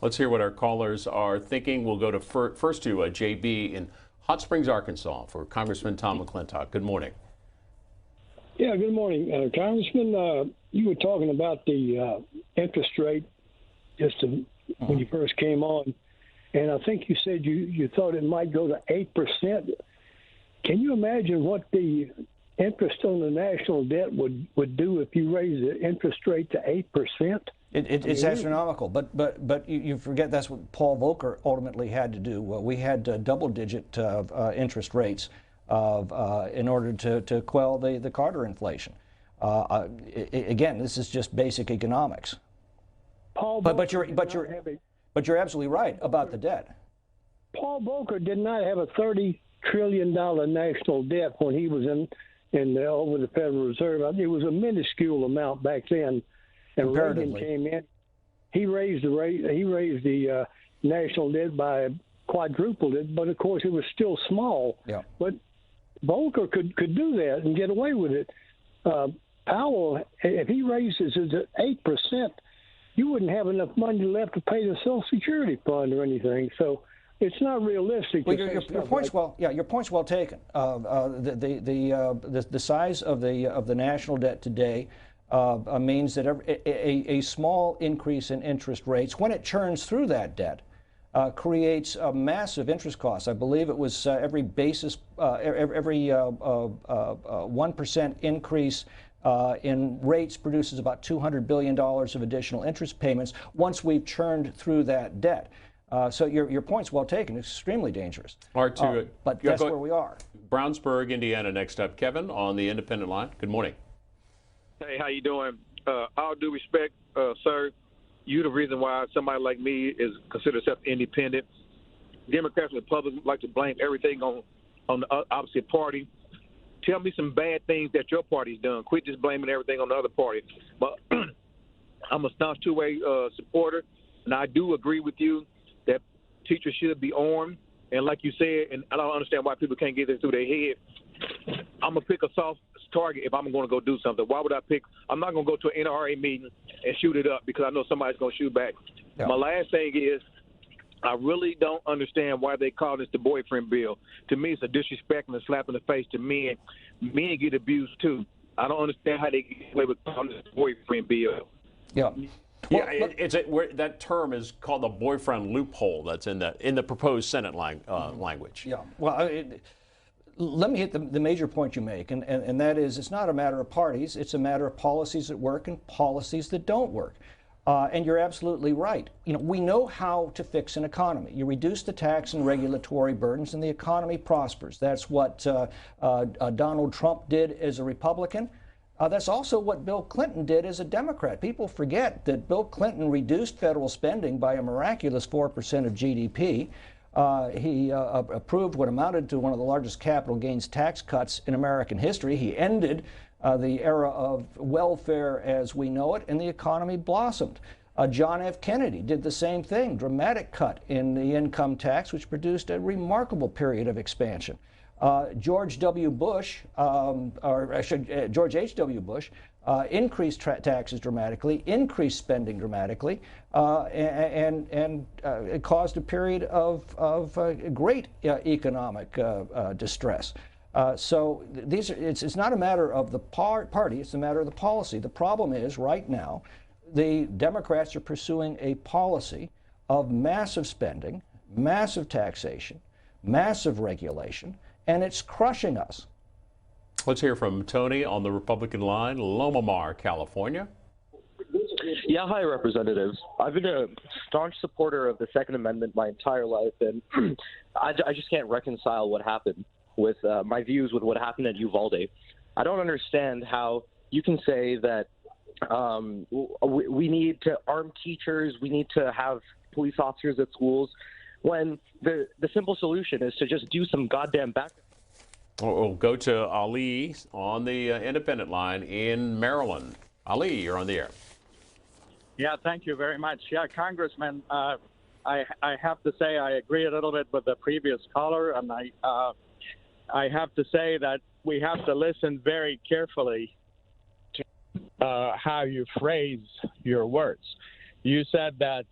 Let's hear what our callers are thinking. We'll go to first to JB in Hot Springs, Arkansas, for Congressman Tom McClintock. Good morning. Yeah, good morning, Congressman. You were talking about the interest rate when you first came on, and I think you said you thought it might go to 8%. Can you imagine what the interest on the national debt would do if you raise the interest rate to 8%? It's astronomical, but you forget that's what Paul Volcker ultimately had to do. We had double-digit interest rates in order to quell the Carter inflation. Again, this is just basic economics. But you're absolutely right about the debt. Paul Volcker did not have a $30 trillion national debt when he was over the Federal Reserve. It was a minuscule amount back then. And Reagan came in. He raised the national debt by quadrupled it, but of course it was still small. Yeah. But Volcker could do that and get away with it. Powell, if he raises it to 8%, you wouldn't have enough money left to pay the Social Security fund or anything. So it's not realistic. Well, your point's your point's well taken. The size of the national debt today means that a small increase in interest rates, when it churns through that debt, creates a massive interest cost. I believe it was every 1% increase in rates produces about $200 billion of additional interest payments once we've churned through that debt. So your point's well taken. It's extremely dangerous. But that's where we are. Brownsburg, Indiana, next up. Kevin on the independent line. Good morning. Hey, how you doing? All due respect, sir, you the reason why somebody like me is considered self-independent. Democrats and Republicans like to blame everything on the opposite party. Tell me some bad things that your party's done. Quit just blaming everything on the other party. But I'm a staunch two-way supporter, and I do agree with you that teachers should be armed. And like you said, and I don't understand why people can't get this through their head, I'm going to pick a soft target if I'm going to go do something. Why would I pick? I'm not going to go to an NRA meeting and shoot it up because I know somebody's going to shoot back. Yeah. My last thing is I really don't understand why they call this the boyfriend bill. To me, it's a disrespect and a slap in the face to men. Men get abused, too. I don't understand how they get away with calling this the boyfriend bill. Yeah. Well, that term is called the boyfriend loophole that's in the proposed Senate language. Yeah. Well, let me hit the major point you make, and that is it's not a matter of parties. It's a matter of policies that work and policies that don't work. And you're absolutely right. We know how to fix an economy. You reduce the tax and regulatory burdens, and the economy prospers. That's what Donald Trump did as a Republican. That's also what Bill Clinton did as a Democrat. People forget that Bill Clinton reduced federal spending by a miraculous 4% of GDP. He approved what amounted to one of the largest capital gains tax cuts in American history. He ended the era of welfare as we know it, and the economy blossomed. John F. Kennedy did the same thing, dramatic cut in the income tax, which produced a remarkable period of expansion. George W. Bush, George H.W. Bush, increased taxes dramatically, increased spending dramatically, and it caused a period of great economic distress. So it's not a matter of the party, it's a matter of the policy. The problem is right now the Democrats are pursuing a policy of massive spending, massive taxation, massive regulation, and it's crushing us. Let's hear from Tony on the Republican line, Loma Mar, California. Yeah, hi, Representatives. I've been a staunch supporter of the Second Amendment my entire life, and I just can't reconcile what happened with my views with what happened at Uvalde. I don't understand how you can say that we need to arm teachers, we need to have police officers at schools, when the simple solution is to just do some goddamn background. We'll go to Ali on the independent line in Maryland. Ali, you're on the air. Yeah, thank you very much. Yeah, Congressman, I have to say I agree a little bit with the previous caller, and I have to say that we have to listen very carefully to how you phrase your words. You said that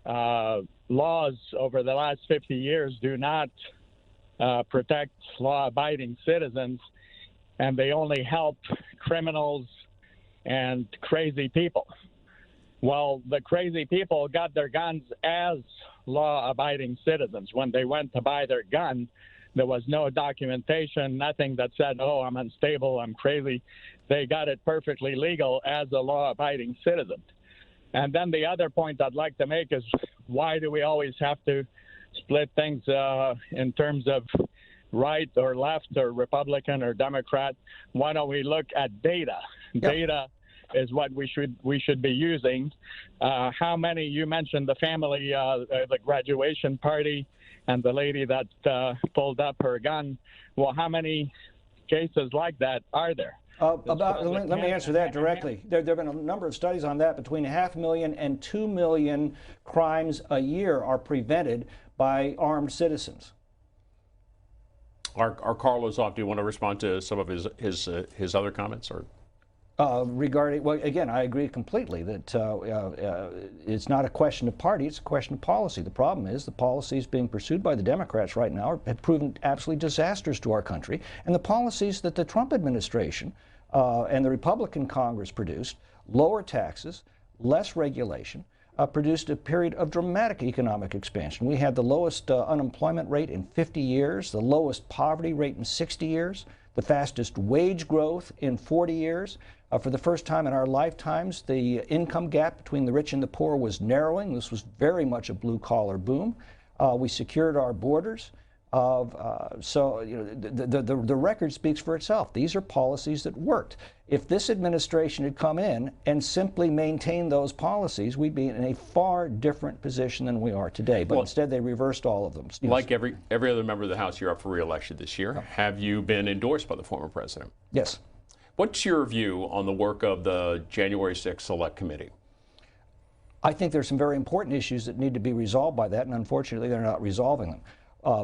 laws over the last 50 years do not protect law-abiding citizens, and they only help criminals and crazy people. Well, the crazy people got their guns as law-abiding citizens. When they went to buy their gun, there was no documentation, nothing that said, oh, I'm unstable, I'm crazy. They got it perfectly legal as a law-abiding citizen. And then the other point I'd like to make is, why do we always have to split things in terms of right or left or Republican or Democrat? Why don't we look at data? Yep. Data is what we should be using. How many, you mentioned the family, the graduation party and the lady that pulled up her gun. Well, how many cases like that are there? Let me answer that directly. There have been a number of studies on that. Between 500,000 and 2 million crimes a year are prevented by armed citizens. Are Carlos off? Do you want to respond to some of his other comments? Or regarding, well, again, I agree completely that it's not a question of party, it's a question of policy. The problem is the policies being pursued by the Democrats right now have proven absolutely disastrous to our country, and the policies that the Trump administration and the Republican Congress produced, lower taxes, less regulation, produced a period of dramatic economic expansion. We had the lowest unemployment rate in 50 years, the lowest poverty rate in 60 years, the fastest wage growth in 40 years. For the first time in our lifetimes, the income gap between the rich and the poor was narrowing. This was very much a blue-collar boom. We secured our borders. So you know, the record speaks for itself. These are policies that worked. If this administration had come in and simply maintained those policies, we'd be in a far different position than we are today. But instead, they reversed all of them. Like every other member of the House, you're up for re-election this year. Have you been endorsed by the former president? Yes. What's your view on the work of the January 6th Select Committee? I think there's some very important issues that need to be resolved by that, and unfortunately, they're not resolving them.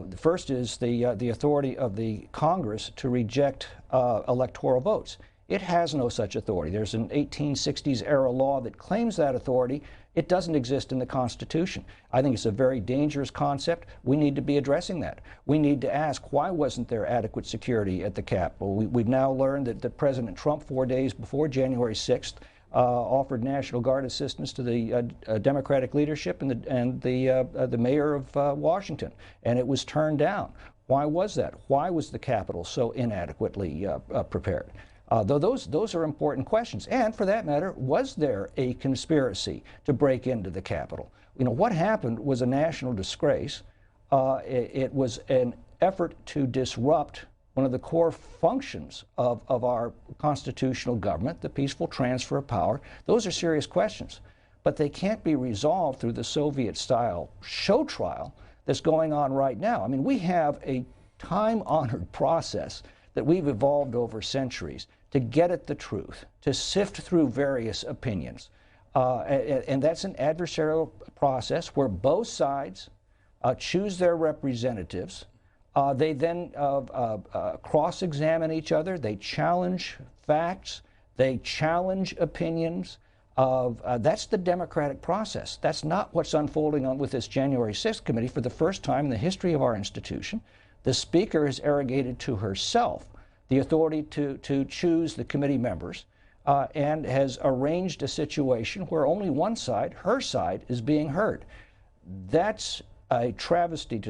The first is the authority of the Congress to reject electoral votes. It has no such authority. There's an 1860s era law that claims that authority. It doesn't exist in the Constitution. I think it's a very dangerous concept. We need to be addressing that. We need to ask, why wasn't there adequate security at the Capitol? We've now learned that President Trump, 4 days before January 6th, offered National Guard assistance to the Democratic leadership and the mayor of Washington, and it was turned down. Why was that? Why was the Capitol so inadequately prepared? Though those are important questions. And for that matter, was there a conspiracy to break into the Capitol? You know, what happened was a national disgrace. It was an effort to disrupt one of the core functions of our constitutional government, the peaceful transfer of power. Those are serious questions, but they can't be resolved through the Soviet-style show trial that's going on right now. I mean, we have a time-honored process that we've evolved over centuries to get at the truth, to sift through various opinions. And that's an adversarial process where both sides choose their representatives. They then cross-examine each other. They challenge facts. They challenge opinions. That's the democratic process. That's not what's unfolding on with this January 6th committee. For the first time in the history of our institution, the Speaker has arrogated to herself the authority to choose the committee members and has arranged a situation where only one side, her side, is being heard. That's a travesty to